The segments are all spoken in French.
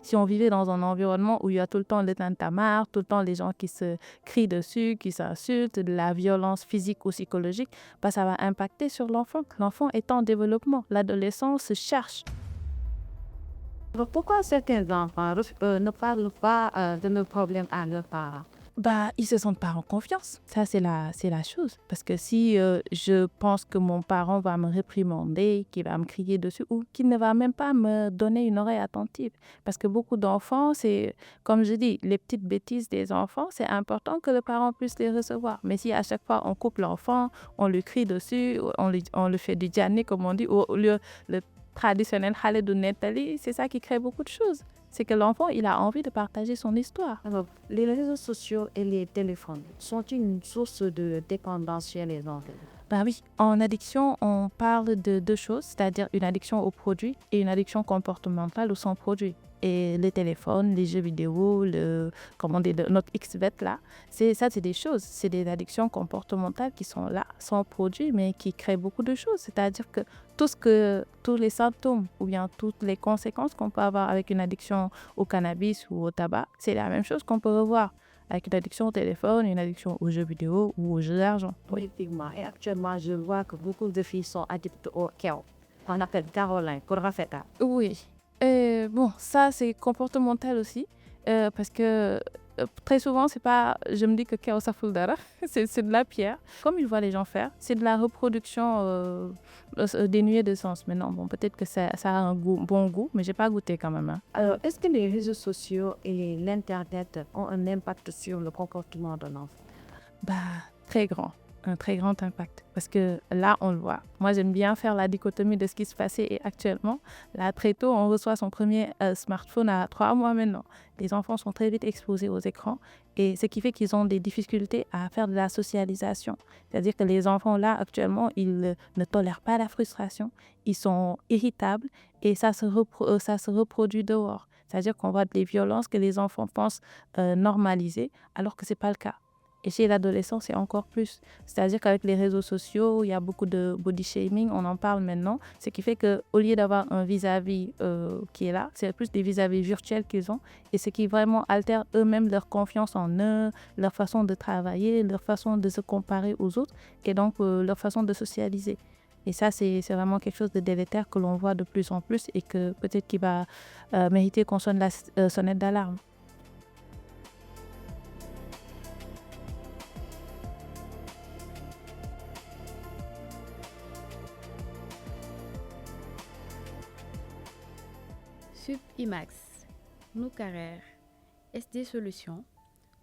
si on vivait dans un environnement où il y a tout le temps le tintamarre, tout le temps les gens qui se crient dessus, qui s'insultent, de la violence physique ou psychologique, bah, ça va impacter sur l'enfant. L'enfant est en développement, l'adolescent se cherche. Alors, pourquoi certains enfants ne parlent pas de nos problèmes à leurs parents? Bah, ils se sentent pas en confiance. Ça, c'est la chose. Parce que si je pense que mon parent va me réprimander, qu'il va me crier dessus ou qu'il ne va même pas me donner une oreille attentive. Parce que beaucoup d'enfants, c'est, comme je dis, les petites bêtises des enfants, c'est important que le parent puisse les recevoir. Mais si à chaque fois on coupe l'enfant, on lui crie dessus, on lui fait du diané, comme on dit, ou le traditionnel Khaled ou Netali, c'est ça qui crée beaucoup de choses. C'est que l'enfant, il a envie de partager son histoire. Alors, les réseaux sociaux et les téléphones sont une source de dépendance chez les enfants. Ben oui, en addiction, on parle de deux choses, c'est-à-dire une addiction aux produits et une addiction comportementale aux sans produits. Et les téléphones, les jeux vidéo, comment dire, notre XBet là, c'est des choses, c'est des addictions comportementales qui sont là, sans produits, mais qui créent beaucoup de choses. C'est-à-dire que tous les symptômes ou bien toutes les conséquences qu'on peut avoir avec une addiction au cannabis ou au tabac, c'est la même chose qu'on peut revoir avec une addiction au téléphone, une addiction aux jeux vidéo ou aux jeux d'argent. Oui. Effectivement. Et actuellement, je vois que beaucoup de filles sont addictes au kéo. On appelle Caroline, Korafeta. Oui. Bon, ça, c'est comportemental aussi. Parce que très souvent, c'est pas. Je me dis que Keo Safuldara, c'est de la pierre. Comme ils voient les gens faire, c'est de la reproduction dénuée de sens. Mais non, bon, peut-être que ça a un bon goût, mais j'ai pas goûté quand même. Hein. Alors, est-ce que les réseaux sociaux et l'Internet ont un impact sur le comportement de l'enfant? Bah, très grand. Un très grand impact. Parce que là, on le voit. Moi, j'aime bien faire la dichotomie de ce qui se passait et actuellement. Là, très tôt, on reçoit son premier smartphone à 3 mois maintenant. Les enfants sont très vite exposés aux écrans et ce qui fait qu'ils ont des difficultés à faire de la socialisation. C'est-à-dire que les enfants, là, actuellement, ils ne tolèrent pas la frustration. Ils sont irritables et ça se reproduit dehors. C'est-à-dire qu'on voit des violences que les enfants pensent normaliser alors que ce n'est pas le cas. Et chez l'adolescent, c'est encore plus. C'est-à-dire qu'avec les réseaux sociaux, il y a beaucoup de body shaming, on en parle maintenant. Ce qui fait qu'au lieu d'avoir un vis-à-vis qui est là, c'est plus des vis-à-vis virtuels qu'ils ont. Et ce qui vraiment altère eux-mêmes leur confiance en eux, leur façon de travailler, leur façon de se comparer aux autres et donc leur façon de socialiser. Et ça, c'est vraiment quelque chose de délétère que l'on voit de plus en plus et que peut-être qu'il va mériter qu'on sonne la sonnette d'alarme. SubImax, Nous Carrère, SD Solutions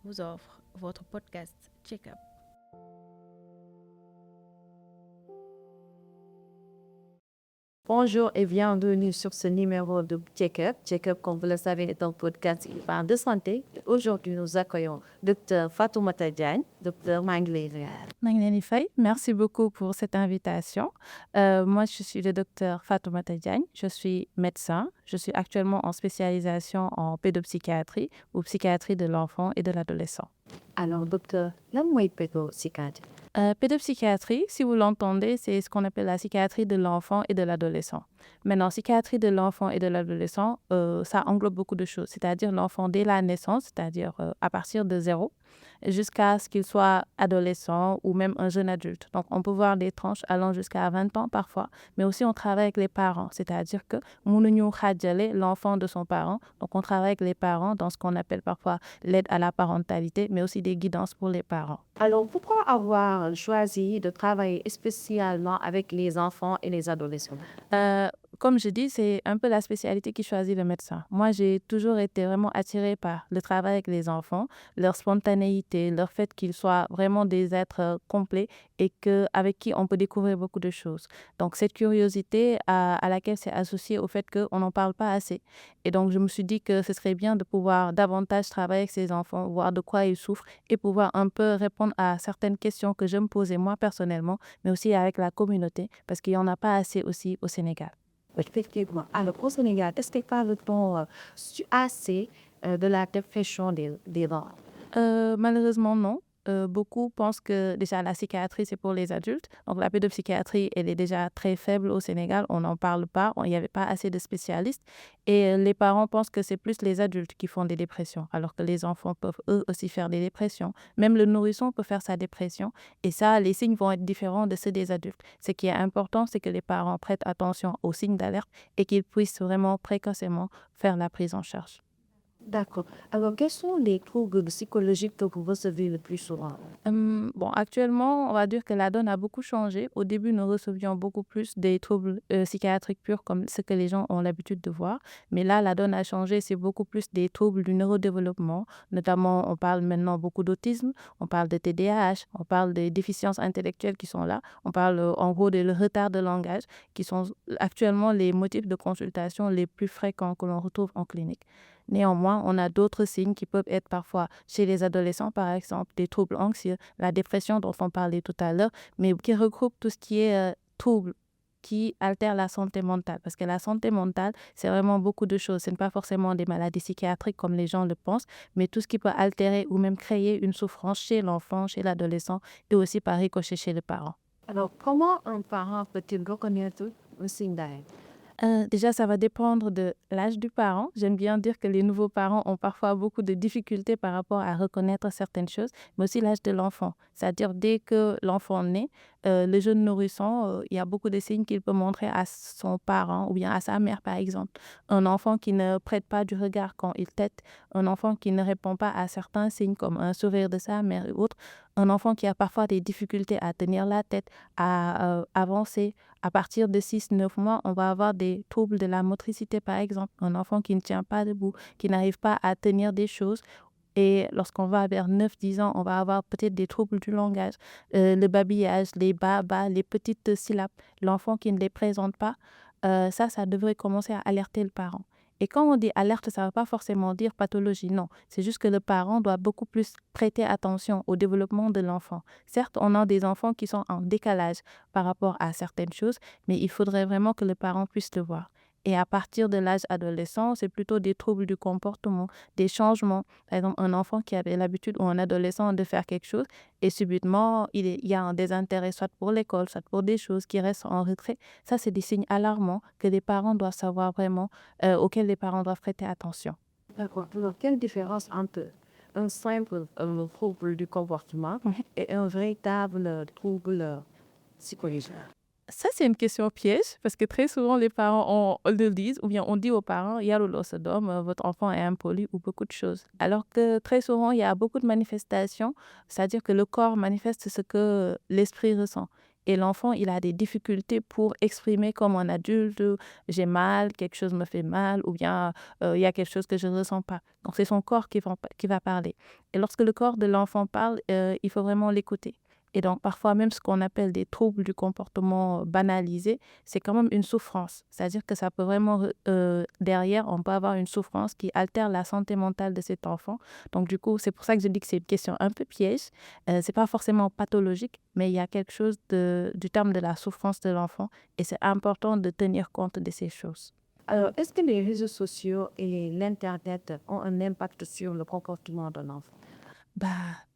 vous offre votre podcast Check-up. Bonjour et bienvenue sur ce numéro de Check-up. Check-up, comme vous le savez, est un podcast qui parle de santé. Aujourd'hui, nous accueillons Dr Fatoumata Diagne, Dr Manglé. Magnani Faye, merci beaucoup pour cette invitation. Moi, je suis le docteur Fatoumata Diagne. Je suis médecin. Je suis actuellement en spécialisation en pédopsychiatrie ou psychiatrie de l'enfant et de l'adolescent. Alors, docteur, lan mooy pédopsychiatrie? Pédopsychiatrie, si vous l'entendez, c'est ce qu'on appelle la psychiatrie de l'enfant et de l'adolescent. Maintenant, psychiatrie de l'enfant et de l'adolescent, ça englobe beaucoup de choses, c'est-à-dire l'enfant dès la naissance, c'est-à-dire à partir de 0, jusqu'à ce qu'il soit adolescent ou même un jeune adulte. Donc, on peut voir des tranches allant jusqu'à 20 ans parfois, mais aussi on travaille avec les parents, c'est-à-dire que mënuñu xaajale l'enfant de son parent. Donc, on travaille avec les parents dans ce qu'on appelle parfois l'aide à la parentalité, mais aussi des guidances pour les parents. Alors, pourquoi avoir choisi de travailler spécialement avec les enfants et les adolescents? Comme je dis, c'est un peu la spécialité qui choisit le médecin. Moi, j'ai toujours été vraiment attirée par le travail avec les enfants, leur spontanéité, leur fait qu'ils soient vraiment des êtres complets et avec qui on peut découvrir beaucoup de choses. Donc, cette curiosité à laquelle c'est associé au fait qu'on n'en parle pas assez. Et donc, je me suis dit que ce serait bien de pouvoir davantage travailler avec ces enfants, voir de quoi ils souffrent et pouvoir un peu répondre à certaines questions que je me posais moi personnellement, mais aussi avec la communauté, parce qu'il n'y en a pas assez aussi au Sénégal. Effectivement. Alors, au Sénégal, est-ce que parle-t-on assez de la dépression des enfants? Malheureusement, non. beaucoup pensent que déjà la psychiatrie, c'est pour les adultes. Donc la pédopsychiatrie, elle est déjà très faible au Sénégal. On n'en parle pas. Il n'y avait pas assez de spécialistes. Et les parents pensent que c'est plus les adultes qui font des dépressions, alors que les enfants peuvent eux aussi faire des dépressions. Même le nourrisson peut faire sa dépression. Et ça, les signes vont être différents de ceux des adultes. Ce qui est important, c'est que les parents prêtent attention aux signes d'alerte et qu'ils puissent vraiment précocement faire la prise en charge. D'accord. Alors, quels sont les troubles psychologiques que vous recevez le plus souvent? Bon, actuellement, on va dire que la donne a beaucoup changé. Au début, nous recevions beaucoup plus des troubles psychiatriques purs comme ce que les gens ont l'habitude de voir. Mais là, la donne a changé. C'est beaucoup plus des troubles du neurodéveloppement. Notamment, on parle maintenant beaucoup d'autisme, on parle de TDAH, on parle des déficiences intellectuelles qui sont là. On parle en gros des retards de langage qui sont actuellement les motifs de consultation les plus fréquents que l'on retrouve en clinique. Néanmoins, on a d'autres signes qui peuvent être parfois chez les adolescents, par exemple, des troubles anxieux, la dépression dont on parlait tout à l'heure, mais qui regroupe tout ce qui est troubles qui altèrent la santé mentale. Parce que la santé mentale, c'est vraiment beaucoup de choses. Ce n'est pas forcément des maladies psychiatriques comme les gens le pensent, mais tout ce qui peut altérer ou même créer une souffrance chez l'enfant, chez l'adolescent et aussi par ricochet chez le parent. Alors, comment un parent peut-il reconnaître un signe d'alerte? Déjà, ça va dépendre de l'âge du parent. J'aime bien dire que les nouveaux parents ont parfois beaucoup de difficultés par rapport à reconnaître certaines choses, mais aussi l'âge de l'enfant. C'est-à-dire, dès que l'enfant naît, le jeune nourrisson, il y a beaucoup de signes qu'il peut montrer à son parent ou bien à sa mère, par exemple. Un enfant qui ne prête pas du regard quand il tète, un enfant qui ne répond pas à certains signes comme un sourire de sa mère et autres, un enfant qui a parfois des difficultés à tenir la tête, à avancer. À partir de 6-9 mois, on va avoir des troubles de la motricité, par exemple. Un enfant qui ne tient pas debout, qui n'arrive pas à tenir des choses. Et lorsqu'on va vers 9-10 ans, on va avoir peut-être des troubles du langage, le babillage, les bas, les petites syllabes. L'enfant qui ne les présente pas, ça devrait commencer à alerter le parent. Et quand on dit alerte, ça ne veut pas forcément dire pathologie, non. C'est juste que le parent doit beaucoup plus prêter attention au développement de l'enfant. Certes, on a des enfants qui sont en décalage par rapport à certaines choses, mais il faudrait vraiment que le parent puisse le voir. Et à partir de l'âge adolescent, c'est plutôt des troubles du comportement, des changements. Par exemple, un enfant qui avait l'habitude ou un adolescent de faire quelque chose et subitement, il y a un désintérêt soit pour l'école, soit pour des choses qui restent en retrait. Ça, c'est des signes alarmants que les parents doivent savoir vraiment, auxquels les parents doivent prêter attention. D'accord. Alors, quelle différence entre un simple trouble du comportement et un véritable trouble psychologique? Ça, c'est une question piège parce que très souvent, les parents le disent ou bien on dit aux parents, Yarulo Sodom, votre enfant est impoli ou beaucoup de choses. Alors que très souvent, il y a beaucoup de manifestations, c'est-à-dire que le corps manifeste ce que l'esprit ressent. Et l'enfant, il a des difficultés pour exprimer comme un adulte, j'ai mal, quelque chose me fait mal, ou bien il y a quelque chose que je ne ressens pas. Donc, c'est son corps qui va parler. Et lorsque le corps de l'enfant parle, il faut vraiment l'écouter. Et donc, parfois, même ce qu'on appelle des troubles du comportement banalisés, c'est quand même une souffrance. C'est-à-dire que ça peut vraiment, derrière, on peut avoir une souffrance qui altère la santé mentale de cet enfant. Donc, du coup, c'est pour ça que je dis que c'est une question un peu piège. Ce n'est pas forcément pathologique, mais il y a quelque chose du terme de la souffrance de l'enfant. Et c'est important de tenir compte de ces choses. Alors, est-ce que les réseaux sociaux et l'Internet ont un impact sur le comportement d'un enfant?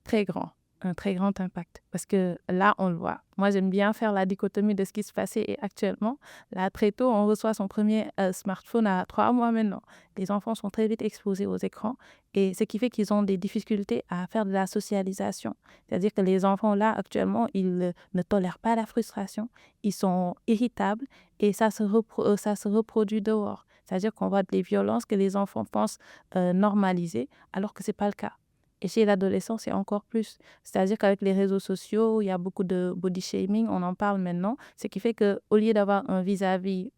Très grand. Un très grand impact. Parce que là, on le voit. Moi, j'aime bien faire la dichotomie de ce qui se passait et actuellement. Là, très tôt, on reçoit son premier smartphone à 3 mois maintenant. Les enfants sont très vite exposés aux écrans et ce qui fait qu'ils ont des difficultés à faire de la socialisation. C'est-à-dire que les enfants, là, actuellement, ils ne tolèrent pas la frustration. Ils sont irritables et ça se reproduit dehors. C'est-à-dire qu'on voit des violences que les enfants pensent normaliser alors que ce n'est pas le cas. Et chez l'adolescent, c'est encore plus. C'est-à-dire qu'avec les réseaux sociaux, il y a beaucoup de body shaming, on en parle maintenant. Ce qui fait qu'au lieu d'avoir un vis-à-vis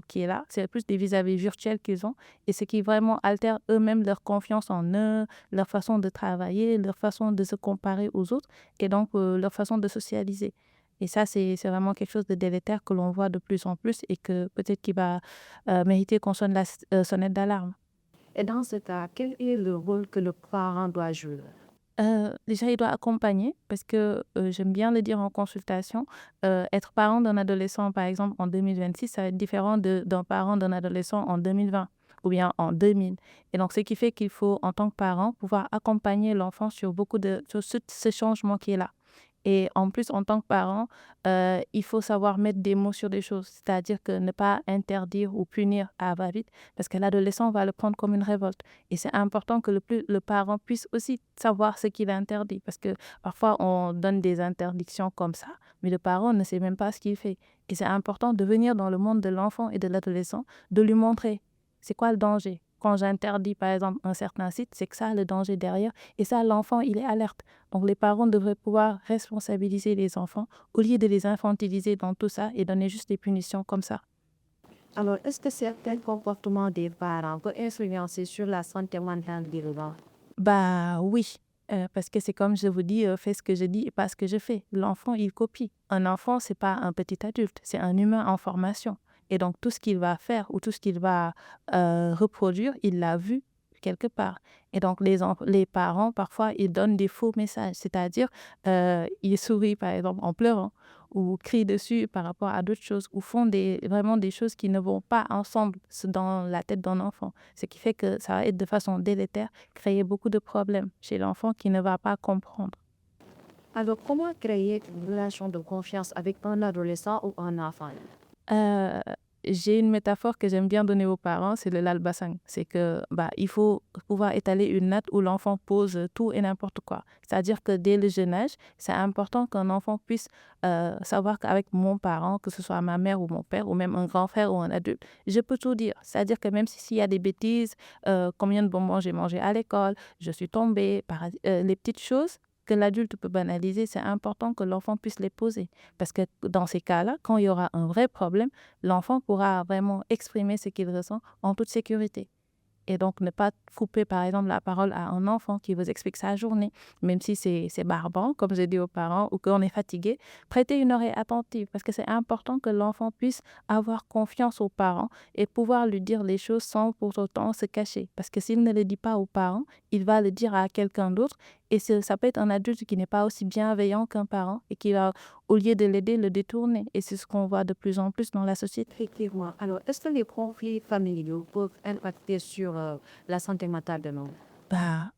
qui est là, c'est plus des vis-à-vis virtuels qu'ils ont. Et ce qui vraiment altère eux-mêmes leur confiance en eux, leur façon de travailler, leur façon de se comparer aux autres et donc leur façon de socialiser. Et ça, c'est vraiment quelque chose de délétère que l'on voit de plus en plus et que peut-être qu'il va mériter qu'on sonne la sonnette d'alarme. Et dans ce cas, quel est le rôle que le parent doit jouer? Déjà, il doit accompagner parce que j'aime bien le dire en consultation. Être parent d'un adolescent, par exemple, en 2026, ça va être différent d'un parent d'un adolescent en 2020. ou bien en 2000. Et donc, ce qui fait qu'il faut, en tant que parent, pouvoir accompagner l'enfant sur sur ce changement qui est là. Et en plus, en tant que parent, il faut savoir mettre des mots sur des choses, c'est-à-dire que ne pas interdire ou punir à va-vite, parce que l'adolescent va le prendre comme une révolte. Et c'est important que le parent puisse aussi savoir ce qu'il interdit, parce que parfois on donne des interdictions comme ça, mais le parent ne sait même pas ce qu'il fait. Et c'est important de venir dans le monde de l'enfant et de l'adolescent, de lui montrer c'est quoi le danger. Quand j'interdis, par exemple, un certain site, c'est que ça a le danger derrière. Et ça, l'enfant, il est alerte. Donc, les parents devraient pouvoir responsabiliser les enfants au lieu de les infantiliser dans tout ça et donner juste des punitions comme ça. Alors, est-ce que certains comportements des parents peuvent influencer sur la santé mentale de l'enfant? Bah oui, parce que c'est comme je vous dis, fais ce que je dis et pas ce que je fais. L'enfant, il copie. Un enfant, c'est pas un petit adulte, c'est un humain en formation. Et donc, tout ce qu'il va faire ou tout ce qu'il va reproduire, il l'a vu quelque part. Et donc, les parents, parfois, ils donnent des faux messages, c'est-à-dire, ils sourient, par exemple, en pleurant ou crient dessus par rapport à d'autres choses ou font vraiment des choses qui ne vont pas ensemble dans la tête d'un enfant. Ce qui fait que ça va être de façon délétère, créer beaucoup de problèmes chez l'enfant qui ne va pas comprendre. Alors, comment créer une relation de confiance avec un adolescent ou un enfant? Euh, j'ai une métaphore que j'aime bien donner aux parents, c'est le lalbasang. C'est que il faut pouvoir étaler une natte où l'enfant pose tout et n'importe quoi. C'est-à-dire que dès le jeune âge, c'est important qu'un enfant puisse savoir qu'avec mon parent, que ce soit ma mère ou mon père, ou même un grand frère ou un adulte, je peux tout dire. C'est-à-dire que même s'il y a des bêtises, combien de bonbons j'ai mangé à l'école, je suis tombée, les petites choses que l'adulte peut banaliser, c'est important que l'enfant puisse les poser. Parce que dans ces cas-là, quand il y aura un vrai problème, l'enfant pourra vraiment exprimer ce qu'il ressent en toute sécurité. Et donc, ne pas couper, par exemple, la parole à un enfant qui vous explique sa journée, même si c'est barbant, comme j'ai dit aux parents, ou qu'on est fatigué, prêtez une oreille attentive parce que c'est important que l'enfant puisse avoir confiance aux parents et pouvoir lui dire les choses sans pour autant se cacher. Parce que s'il ne le dit pas aux parents, il va le dire à quelqu'un d'autre et ça peut être un adulte qui n'est pas aussi bienveillant qu'un parent et qui va, au lieu de l'aider, le détourner. Et c'est ce qu'on voit de plus en plus dans la société. Effectivement. Alors, est-ce que les conflits familiaux peuvent impacter sur la santé mentale de l'enfant? Bah,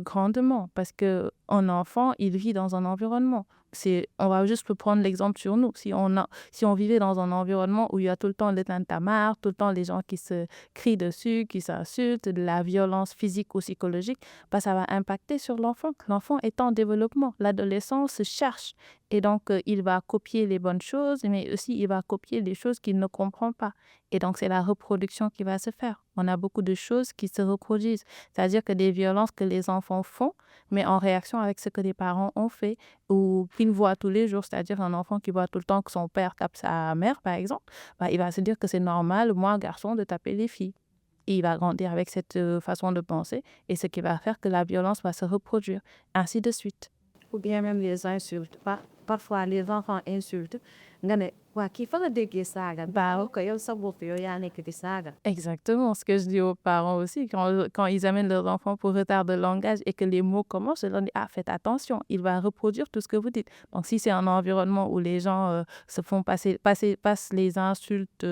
grandement, parce que un enfant, il vit dans un environnement. On va juste prendre l'exemple sur nous. Si on vivait dans un environnement où il y a tout le temps le tintamarre, tout le temps les gens qui se crient dessus, qui s'insultent, de la violence physique ou psychologique, ça va impacter sur l'enfant. L'enfant est en développement. L'adolescent se cherche. Et donc, il va copier les bonnes choses, mais aussi il va copier les choses qu'il ne comprend pas. Et donc, c'est la reproduction qui va se faire. On a beaucoup de choses qui se reproduisent. C'est-à-dire que des violences que les enfants font, mais en réaction avec ce que les parents ont fait ou qu'ils voient tous les jours, c'est-à-dire un enfant qui voit tout le temps que son père tape sa mère, par exemple, il va se dire que c'est normal, moi, garçon, de taper les filles. Et il va grandir avec cette façon de penser et ce qui va faire que la violence va se reproduire, ainsi de suite. Ou bien même les insultes. Parfois, les enfants insultent. Nga ne, waa kii fa nga déggee saaga. Ok, yow sa bopp yow yaa nekk di saaga. Exactement, ce que je dis aux parents aussi, quand ils amènent leurs enfants pour retard de langage et que les mots commencent, je leur dis, faites attention, il va reproduire tout ce que vous dites. Donc, si c'est un environnement où les gens se font passent les insultes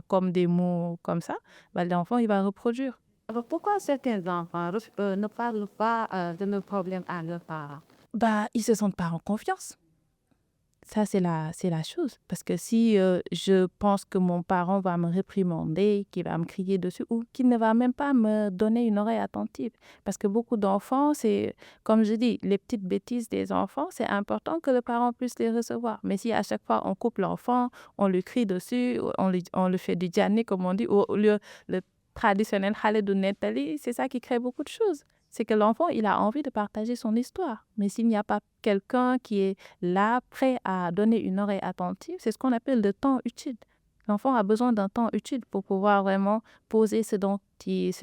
comme des mots comme ça, l'enfant, il va reproduire. Alors, pourquoi certains enfants ne parlent pas de leurs problèmes à leurs parents? Ils se sentent pas en confiance. Ça, c'est la chose. Parce que si je pense que mon parent va me réprimander, qu'il va me crier dessus, ou qu'il ne va même pas me donner une oreille attentive. Parce que beaucoup d'enfants, c'est, comme je dis, les petites bêtises des enfants, c'est important que le parent puisse les recevoir. Mais si à chaque fois on coupe l'enfant, on lui crie dessus, on lui fait du djani, comme on dit, ou le traditionnel khale du netali, c'est ça qui crée beaucoup de choses. C'est que l'enfant, il a envie de partager son histoire. Mais s'il n'y a pas quelqu'un qui est là, prêt à donner une oreille attentive, c'est ce qu'on appelle le temps utile. L'enfant a besoin d'un temps utile pour pouvoir vraiment poser ce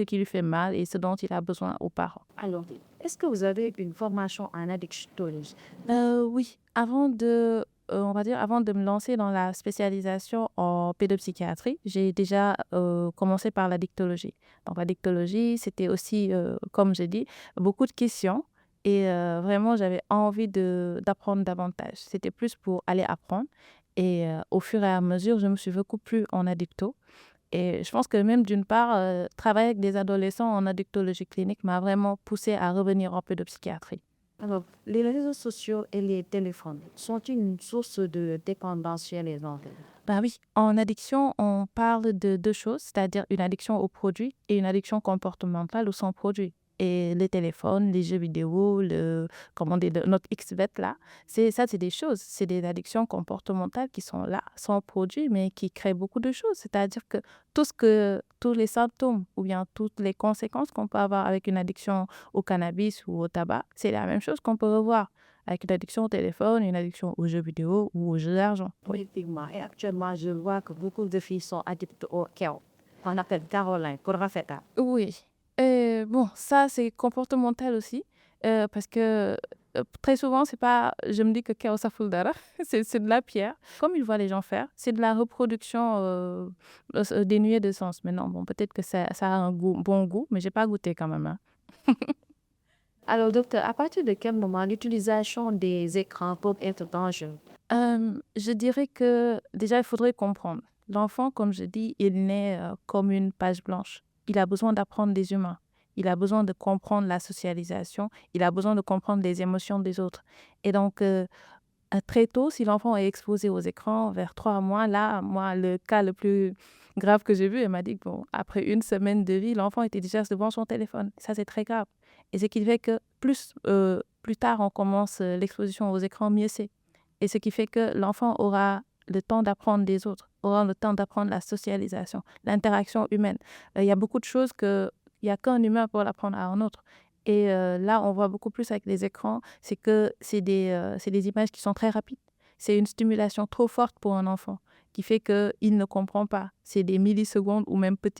qui lui fait mal et ce dont il a besoin aux parents. Alors, est-ce que vous avez une formation en addictologie? Oui, avant de me lancer dans la spécialisation en pédopsychiatrie, j'ai déjà commencé par la dictologie. Donc, la dictologie, c'était aussi, comme j'ai dit, beaucoup de questions. Et vraiment, j'avais envie d'apprendre davantage. C'était plus pour aller apprendre. Et au fur et à mesure, je me suis beaucoup plus en addicto. Et je pense que même d'une part, travailler avec des adolescents en addictologie clinique m'a vraiment poussé à revenir un peu de psychiatrie. Alors, les réseaux sociaux et les téléphones sont-ils une source de dépendance chez les enfants? Ben oui, en addiction, on parle de deux choses, c'est-à-dire une addiction aux produits et une addiction comportementale ou sans produit. Et les téléphones, les jeux vidéo, comment dire, notre XBet là, c'est des choses, c'est des addictions comportementales qui sont là, sans produit, mais qui créent beaucoup de choses. C'est-à-dire que tous les symptômes ou bien toutes les conséquences qu'on peut avoir avec une addiction au cannabis ou au tabac, c'est la même chose qu'on peut revoir avec une addiction au téléphone, une addiction aux jeux vidéo ou aux jeux d'argent. Effectivement. Et actuellement, je vois que beaucoup de filles sont addictes au kéo. On appelle Caroline, pour Rafeta. Oui. Bon, ça, c'est comportemental aussi, parce que très souvent, c'est pas, je me dis que chaos ça fout dara, c'est de la pierre. Comme ils voient les gens faire, c'est de la reproduction dénuée de sens. Mais non, bon, peut-être que ça a un bon goût, mais j'ai pas goûté quand même. Hein. Alors, docteur, à partir de quel moment l'utilisation des écrans peut être dangereuse? Je dirais que déjà, il faudrait comprendre. L'enfant, comme je dis, il naît comme une page blanche. Il a besoin d'apprendre des humains. Il a besoin de comprendre la socialisation. Il a besoin de comprendre les émotions des autres. Et donc, très tôt, si l'enfant est exposé aux écrans, vers 3 mois, là, moi, le cas le plus grave que j'ai vu, elle m'a dit que, bon, après une semaine de vie, l'enfant était déjà devant son téléphone. Ça, c'est très grave. Et ce qui fait que plus tard on commence l'exposition aux écrans, mieux c'est. Et ce qui fait que l'enfant aura le temps d'apprendre des autres, aura le temps d'apprendre la socialisation, l'interaction humaine. Il y a beaucoup de choses il n'y a qu'un humain pour l'apprendre à un autre. Et là, on voit beaucoup plus avec les écrans, c'est que c'est des images qui sont très rapides. C'est une stimulation trop forte pour un enfant qui fait qu'il ne comprend pas. C'est des millisecondes ou même plus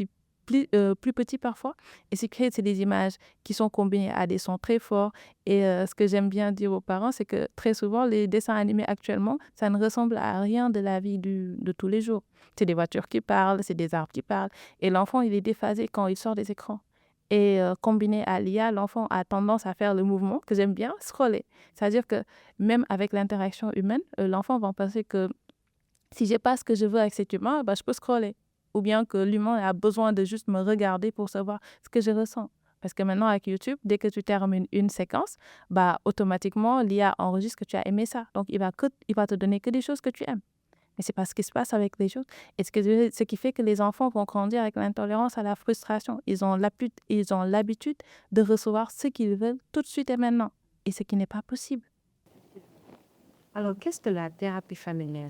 petits parfois. Et c'est des images qui sont combinées à des sons très forts. Et ce que j'aime bien dire aux parents, c'est que très souvent, les dessins animés actuellement, ça ne ressemble à rien de la vie de tous les jours. C'est des voitures qui parlent, c'est des arbres qui parlent. Et l'enfant, il est déphasé quand il sort des écrans. Et combiné à l'IA, l'enfant a tendance à faire le mouvement que j'aime bien, scroller. C'est-à-dire que même avec l'interaction humaine, l'enfant va penser que si j'ai pas ce que je veux avec cet humain, bah, je peux scroller. Ou bien que l'humain a besoin de juste me regarder pour savoir ce que je ressens. Parce que maintenant, avec YouTube, dès que tu termines une séquence, bah, automatiquement, l'IA enregistre que tu as aimé ça. Donc, il va te donner que des choses que tu aimes. Mais c'est pas ce qui se passe avec les choses. Et ce qui fait que les enfants vont grandir avec l'intolérance à la frustration. Ils ont l'habitude de recevoir ce qu'ils veulent tout de suite et maintenant. Et ce qui n'est pas possible. Alors, qu'est-ce que la thérapie familiale?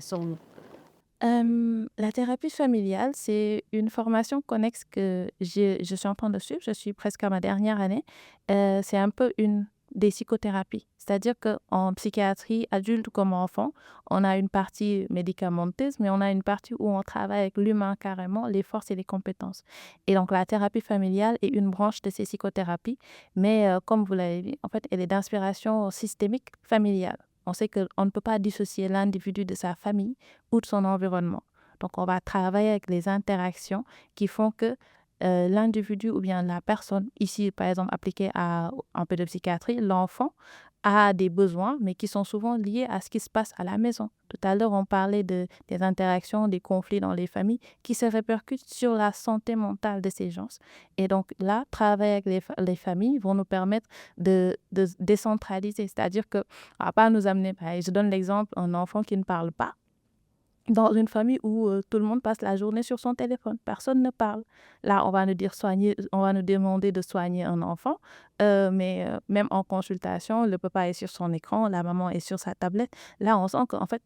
La thérapie familiale, c'est une formation connexe que je suis en train de suivre. Je suis presque à ma dernière année. C'est un peu des psychothérapies. C'est-à-dire qu'en psychiatrie, adulte comme enfant, on a une partie médicamenteuse, mais on a une partie où on travaille avec l'humain carrément, les forces et les compétences. Et donc, la thérapie familiale est une branche de ces psychothérapies, mais comme vous l'avez dit, en fait, elle est d'inspiration systémique familiale. On sait qu'on ne peut pas dissocier l'individu de sa famille ou de son environnement. Donc, on va travailler avec les interactions qui font que l'individu ou bien la personne, ici par exemple appliquée à un peu de psychiatrie, l'enfant a des besoins, mais qui sont souvent liés à ce qui se passe à la maison. Tout à l'heure, on parlait des interactions, des conflits dans les familles qui se répercutent sur la santé mentale de ces gens. Et donc là, travailler avec les familles vont nous permettre de décentraliser. C'est-à-dire qu'on ne va pas nous amener, je donne l'exemple, un enfant qui ne parle pas, dans une famille où tout le monde passe la journée sur son téléphone, personne ne parle. Là, on va nous demander de soigner un enfant, mais même en consultation, le papa est sur son écran, la maman est sur sa tablette. Là, on sent qu'en fait,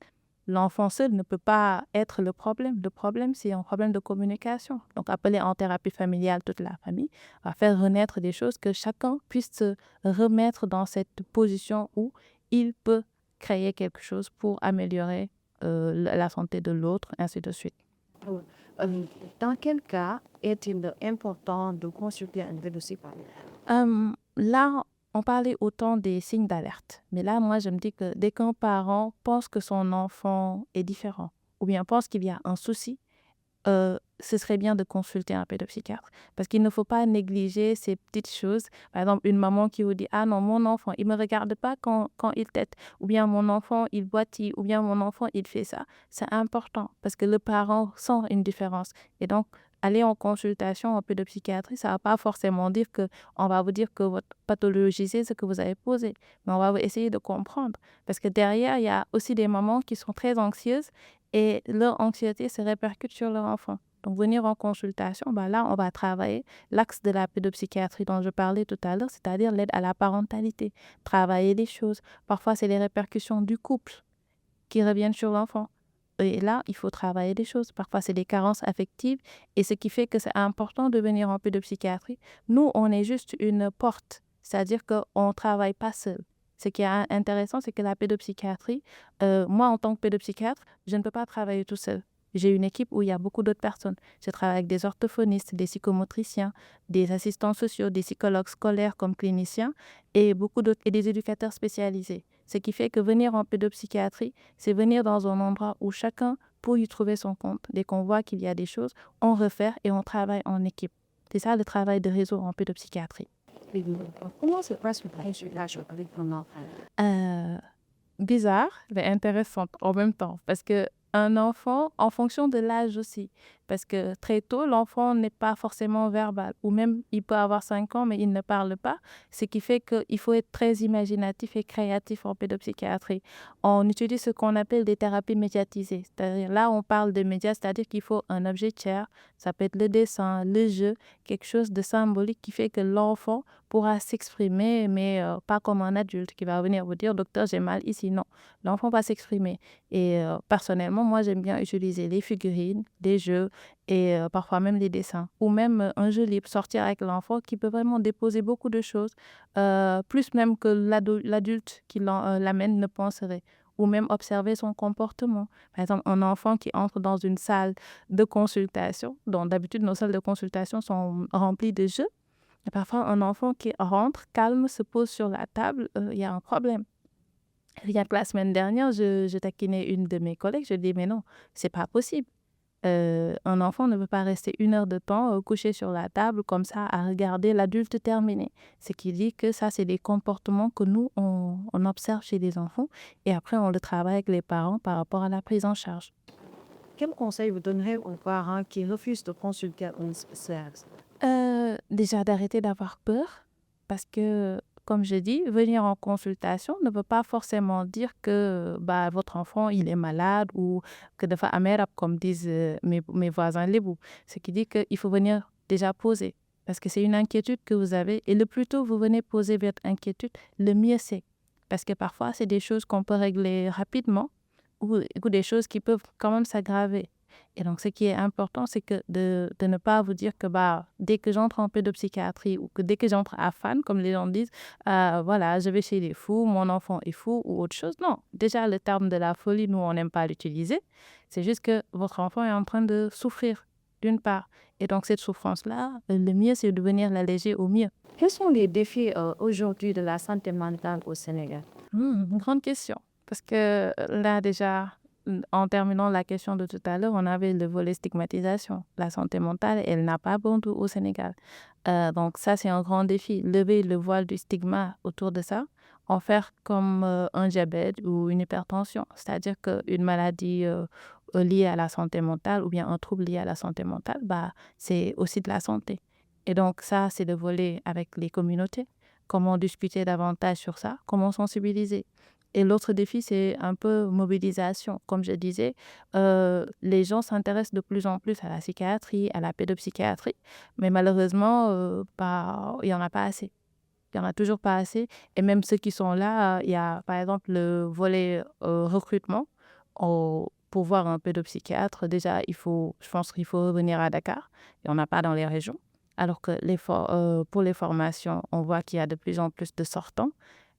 l'enfant seul ne peut pas être le problème. Le problème, c'est un problème de communication. Donc, appeler en thérapie familiale toute la famille va faire renaître des choses, que chacun puisse se remettre dans cette position où il peut créer quelque chose pour améliorer la santé de l'autre, ainsi de suite. Dans quel cas est-il important de consulter un psychologue? Là, on parlait autant des signes d'alerte. Mais là, moi, je me dis que dès qu'un parent pense que son enfant est différent, ou bien pense qu'il y a un souci, ce serait bien de consulter un pédopsychiatre. Parce qu'il ne faut pas négliger ces petites choses. Par exemple, une maman qui vous dit « Ah non, mon enfant, il ne me regarde pas quand il tète. » Ou bien « Mon enfant, il boitille. » Ou bien « Mon enfant, il fait ça. » C'est important parce que le parent sent une différence. Et donc, aller en consultation en pédopsychiatrie, ça ne va pas forcément dire qu'on va vous dire que votre pathologie, c'est ce que vous avez posé. Mais on va essayer de comprendre. Parce que derrière, il y a aussi des mamans qui sont très anxieuses et leur anxiété se répercute sur leur enfant. Donc, venir en consultation, là, on va travailler l'axe de la pédopsychiatrie dont je parlais tout à l'heure, c'est-à-dire l'aide à la parentalité, travailler les choses. Parfois, c'est les répercussions du couple qui reviennent sur l'enfant. Et là, il faut travailler des choses. Parfois, c'est des carences affectives. Et ce qui fait que c'est important de venir en pédopsychiatrie. Nous, on est juste une porte. C'est-à-dire qu'on ne travaille pas seul. Ce qui est intéressant, c'est que la pédopsychiatrie, moi, en tant que pédopsychiatre, je ne peux pas travailler tout seul. J'ai une équipe où il y a beaucoup d'autres personnes. Je travaille avec des orthophonistes, des psychomotriciens, des assistants sociaux, des psychologues scolaires comme cliniciens et beaucoup d'autres, et des éducateurs spécialisés. Ce qui fait que venir en pédopsychiatrie, c'est venir dans un endroit où chacun peut y trouver son compte. Dès qu'on voit qu'il y a des choses, on refaire et on travaille en équipe. C'est ça le travail de réseau en pédopsychiatrie. Comment se passe une consultation avec un enfant? Bizarre, mais intéressante en même temps. Parce que un enfant, en fonction de l'âge aussi, parce que très tôt, l'enfant n'est pas forcément verbal, ou même il peut avoir 5 ans, mais il ne parle pas, ce qui fait qu'il faut être très imaginatif et créatif en pédopsychiatrie. On utilise ce qu'on appelle des thérapies médiatisées, c'est-à-dire là, on parle de médias, c'est-à-dire qu'il faut un objet tiers, ça peut être le dessin, le jeu, quelque chose de symbolique qui fait que l'enfant pourra s'exprimer, mais pas comme un adulte qui va venir vous dire « docteur, j'ai mal ici ». Non, l'enfant va s'exprimer. Et personnellement, moi, j'aime bien utiliser les figurines, des jeux et parfois même les dessins. Ou même un jeu libre, sortir avec l'enfant qui peut vraiment déposer beaucoup de choses, plus même que l'adulte qui l'amène ne penserait. Ou même observer son comportement. Par exemple, un enfant qui entre dans une salle de consultation, dont d'habitude nos salles de consultation sont remplies de jeux. Et parfois, un enfant qui rentre, calme, se pose sur la table, il y a un problème. Rien que la semaine dernière, je taquinais une de mes collègues, je lui dis, mais non, c'est pas possible. Un enfant ne peut pas rester 1 heure de temps couché sur la table comme ça à regarder l'adulte terminer. Ce qui dit que ça, c'est des comportements que nous, on observe chez les enfants et après, on le travaille avec les parents par rapport à la prise en charge. Quel conseil vous donnerez aux parents qui refusent de consulter un spécialiste? Déjà d'arrêter d'avoir peur parce que, comme je dis, venir en consultation ne veut pas forcément dire que votre enfant il est malade ou que dafa amee rab comme disent mes voisins lébou. Ce qui dit qu'il faut venir déjà poser parce que c'est une inquiétude que vous avez et le plus tôt vous venez poser votre inquiétude, le mieux c'est. Parce que parfois, c'est des choses qu'on peut régler rapidement ou des choses qui peuvent quand même s'aggraver. Et donc, ce qui est important, c'est que de ne pas vous dire que dès que j'entre en pédopsychiatrie ou que dès que j'entre à FAN, comme les gens disent, voilà, je vais chez les fous, mon enfant est fou ou autre chose. Non, déjà, le terme de la folie, nous, on n'aime pas l'utiliser. C'est juste que votre enfant est en train de souffrir, d'une part. Et donc, cette souffrance-là, le mieux, c'est de venir l'alléger au mieux. Quels sont les défis aujourd'hui de la santé mentale au Sénégal? Une grande question. Parce que là, déjà, en terminant la question de tout à l'heure, on avait le volet stigmatisation. La santé mentale, elle n'a pas bon dos au Sénégal. Donc ça, c'est un grand défi. Lever le voile du stigma autour de ça, en faire comme un diabète ou une hypertension. C'est-à-dire qu'une maladie liée à la santé mentale ou bien un trouble lié à la santé mentale, c'est aussi de la santé. Et donc ça, c'est le volet avec les communautés. Comment discuter davantage sur ça, comment sensibiliser. Et l'autre défi, c'est un peu mobilisation. Comme je disais, les gens s'intéressent de plus en plus à la psychiatrie, à la pédopsychiatrie, mais malheureusement, il n'y en a pas assez. Il n'y en a toujours pas assez. Et même ceux qui sont là, il y a par exemple le volet recrutement. Pour voir un pédopsychiatre, déjà, je pense qu'il faut revenir à Dakar. Il n'y en a pas dans les régions. Alors que pour les formations, on voit qu'il y a de plus en plus de sortants,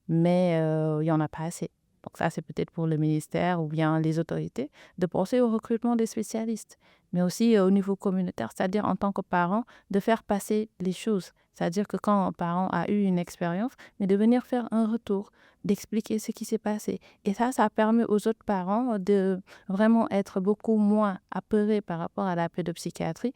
mais il n'y en a pas assez. Donc ça, c'est peut-être pour le ministère ou bien les autorités de penser au recrutement des spécialistes, mais aussi au niveau communautaire, c'est-à-dire en tant que parent, de faire passer les choses. C'est-à-dire que quand un parent a eu une expérience, mais de venir faire un retour, d'expliquer ce qui s'est passé. Et ça permet aux autres parents de vraiment être beaucoup moins apeurés par rapport à la pédopsychiatrie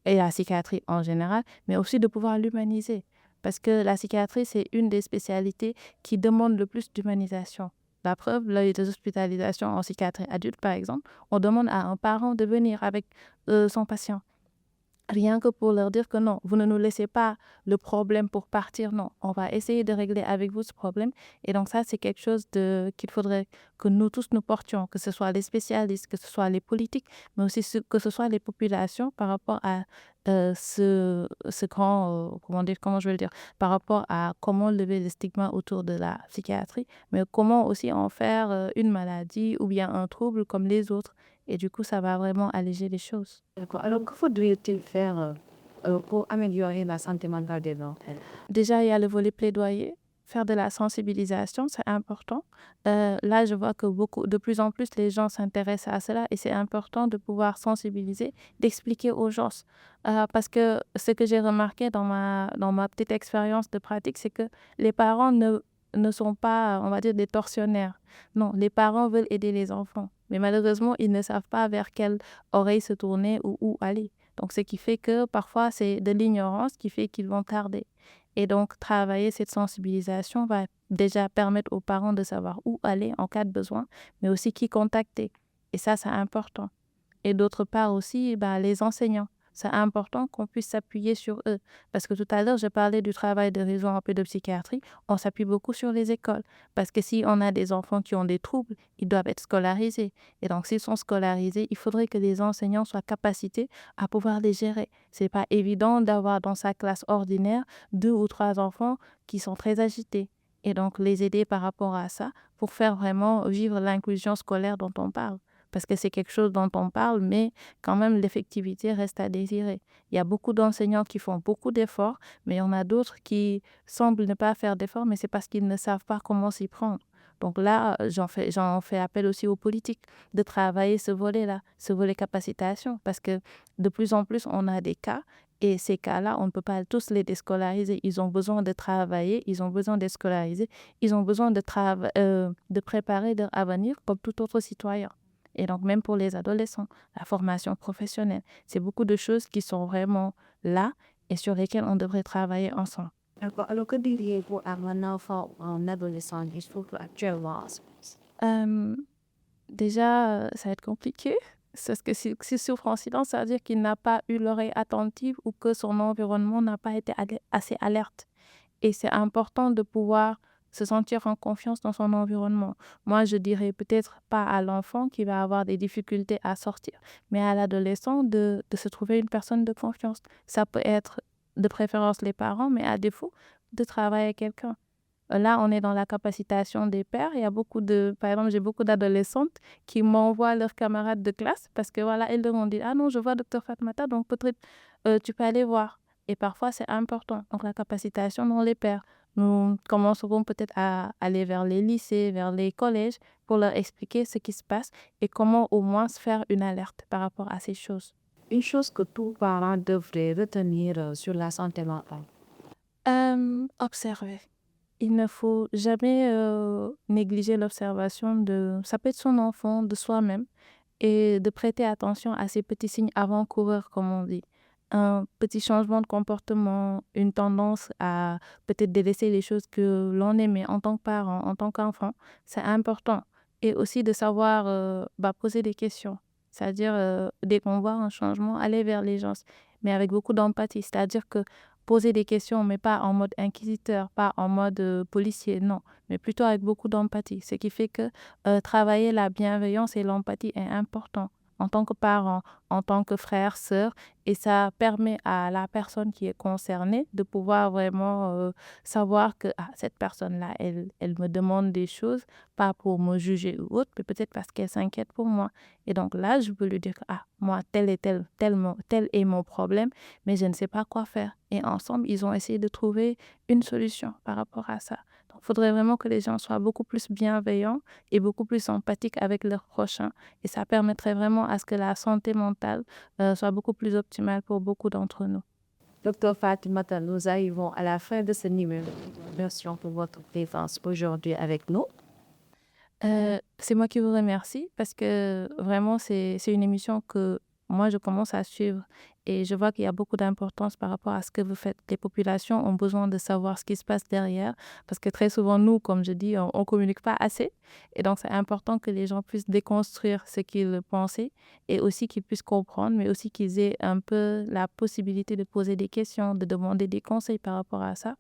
et à la psychiatrie en général, mais aussi de pouvoir l'humaniser. Parce que la psychiatrie, c'est une des spécialités qui demande le plus d'humanisation. La preuve, les hospitalisations en psychiatrie adulte, par exemple, on demande à un parent de venir avec son patient. Rien que pour leur dire que non, vous ne nous laissez pas le problème pour partir, non. On va essayer de régler avec vous ce problème. Et donc ça, c'est quelque chose qu'il faudrait que nous tous nous portions, que ce soit les spécialistes, que ce soit les politiques, mais aussi que ce soit les populations par rapport à ce grand, comment je vais le dire, par rapport à comment lever le stigma autour de la psychiatrie, mais comment aussi en faire une maladie ou bien un trouble comme les autres. Et du coup, ça va vraiment alléger les choses. D'accord. Alors, que faudrait-il faire pour améliorer la santé mentale des enfants? Déjà, il y a le volet plaidoyer, faire de la sensibilisation, c'est important. Là, je vois que de plus en plus, les gens s'intéressent à cela et c'est important de pouvoir sensibiliser, d'expliquer aux gens. Parce que ce que j'ai remarqué dans ma petite expérience de pratique, c'est que les parents ne sont pas, on va dire, des tortionnaires. Non, les parents veulent aider les enfants. Mais malheureusement, ils ne savent pas vers quelle oreille se tourner ou où aller. Donc, ce qui fait que parfois, c'est de l'ignorance qui fait qu'ils vont tarder. Et donc, travailler cette sensibilisation va déjà permettre aux parents de savoir où aller en cas de besoin, mais aussi qui contacter. Et ça, c'est important. Et d'autre part aussi, les enseignants. C'est important qu'on puisse s'appuyer sur eux. Parce que tout à l'heure, je parlais du travail de réseau en pédopsychiatrie. On s'appuie beaucoup sur les écoles. Parce que si on a des enfants qui ont des troubles, ils doivent être scolarisés. Et donc, s'ils sont scolarisés, il faudrait que les enseignants soient capacités à pouvoir les gérer. C'est pas évident d'avoir dans sa classe ordinaire 2 ou 3 enfants qui sont très agités. Et donc, les aider par rapport à ça pour faire vraiment vivre l'inclusion scolaire dont on parle. Parce que c'est quelque chose dont on parle, mais quand même, l'effectivité reste à désirer. Il y a beaucoup d'enseignants qui font beaucoup d'efforts, mais il y en a d'autres qui semblent ne pas faire d'efforts, mais c'est parce qu'ils ne savent pas comment s'y prendre. Donc là, j'en fais appel aussi aux politiques de travailler ce volet-là, ce volet capacitation, parce que de plus en plus, on a des cas et ces cas-là, on ne peut pas tous les déscolariser. Ils ont besoin de travailler, ils ont besoin d'être scolarisés, ils ont besoin de préparer leur avenir comme tout autre citoyen. Et donc, même pour les adolescents, la formation professionnelle, c'est beaucoup de choses qui sont vraiment là et sur lesquelles on devrait travailler ensemble. D'accord. Alors, que diriez-vous à un enfant ou un adolescent qui souffre actuellement? Euh, Déjà, ça va être compliqué. Parce que s'il souffre en silence, ça veut dire qu'il n'a pas eu l'oreille attentive ou que son environnement n'a pas été assez alerte. Et c'est important de pouvoir se sentir en confiance dans son environnement. Moi, je dirais peut-être pas à l'enfant qui va avoir des difficultés à sortir, mais à l'adolescent de se trouver une personne de confiance. Ça peut être de préférence les parents, mais à défaut, de travailler avec quelqu'un. Là, on est dans la capacitation des pères. Il y a par exemple, j'ai beaucoup d'adolescentes qui m'envoient leurs camarades de classe parce que voilà, elles leur ont dit, ah non, je vois Dr Fatmata, donc peut-être tu peux aller voir. Et parfois, c'est important. Donc, la capacitation dans les pairs. Nous commencerons peut-être à aller vers les lycées, vers les collèges pour leur expliquer ce qui se passe et comment au moins se faire une alerte par rapport à ces choses. Une chose que tout parent devrait retenir sur la santé mentale. Observer. Il ne faut jamais négliger l'observation ça peut être son enfant, de soi-même, et de prêter attention à ces petits signes avant-coureurs, comme on dit. Un petit changement de comportement, une tendance à peut-être délaisser les choses que l'on aimait en tant que parent, en tant qu'enfant, c'est important. Et aussi de savoir poser des questions. C'est-à-dire, dès qu'on voit un changement, aller vers les gens, mais avec beaucoup d'empathie. C'est-à-dire que poser des questions, mais pas en mode inquisiteur, pas en mode policier, non, mais plutôt avec beaucoup d'empathie. Ce qui fait que travailler la bienveillance et l'empathie est important en tant que parent, en tant que frère, sœur, et ça permet à la personne qui est concernée de pouvoir vraiment savoir que cette personne-là, elle me demande des choses, pas pour me juger ou autre, mais peut-être parce qu'elle s'inquiète pour moi. Et donc là, je peux lui dire que moi, tel est mon problème, mais je ne sais pas quoi faire. Et ensemble, ils ont essayé de trouver une solution par rapport à ça. Donc, il faudrait vraiment que les gens soient beaucoup plus bienveillants et beaucoup plus empathiques avec leurs prochains. Et ça permettrait vraiment à ce que la santé mentale soit beaucoup plus optimale pour beaucoup d'entre nous. Docteur Fatimata, nous arrivons à la fin de ce numéro. Merci pour votre présence aujourd'hui avec nous. C'est moi qui vous remercie parce que vraiment, c'est une émission que moi, je commence à suivre et je vois qu'il y a beaucoup d'importance par rapport à ce que vous faites. Les populations ont besoin de savoir ce qui se passe derrière parce que très souvent, nous, comme je dis, on communique pas assez. Et donc, c'est important que les gens puissent déconstruire ce qu'ils pensaient et aussi qu'ils puissent comprendre, mais aussi qu'ils aient un peu la possibilité de poser des questions, de demander des conseils par rapport à ça.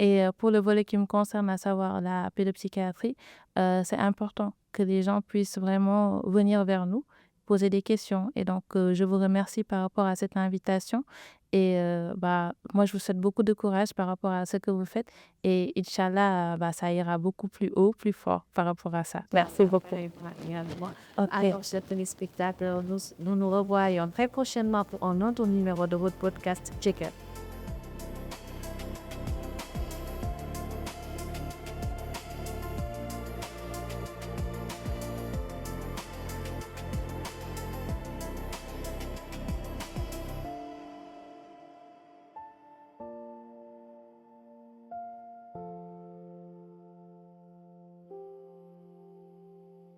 Et pour le volet qui me concerne, à savoir la pédopsychiatrie, c'est important que les gens puissent vraiment venir vers nous, poser des questions. Et donc, je vous remercie par rapport à cette invitation. Et moi, je vous souhaite beaucoup de courage par rapport à ce que vous faites. Et Inch'Allah, ça ira beaucoup plus haut, plus fort par rapport à ça. Merci beaucoup. Ok. Alors, chers téléspectateurs, nous nous revoyons très prochainement pour un autre numéro de votre podcast Check-up.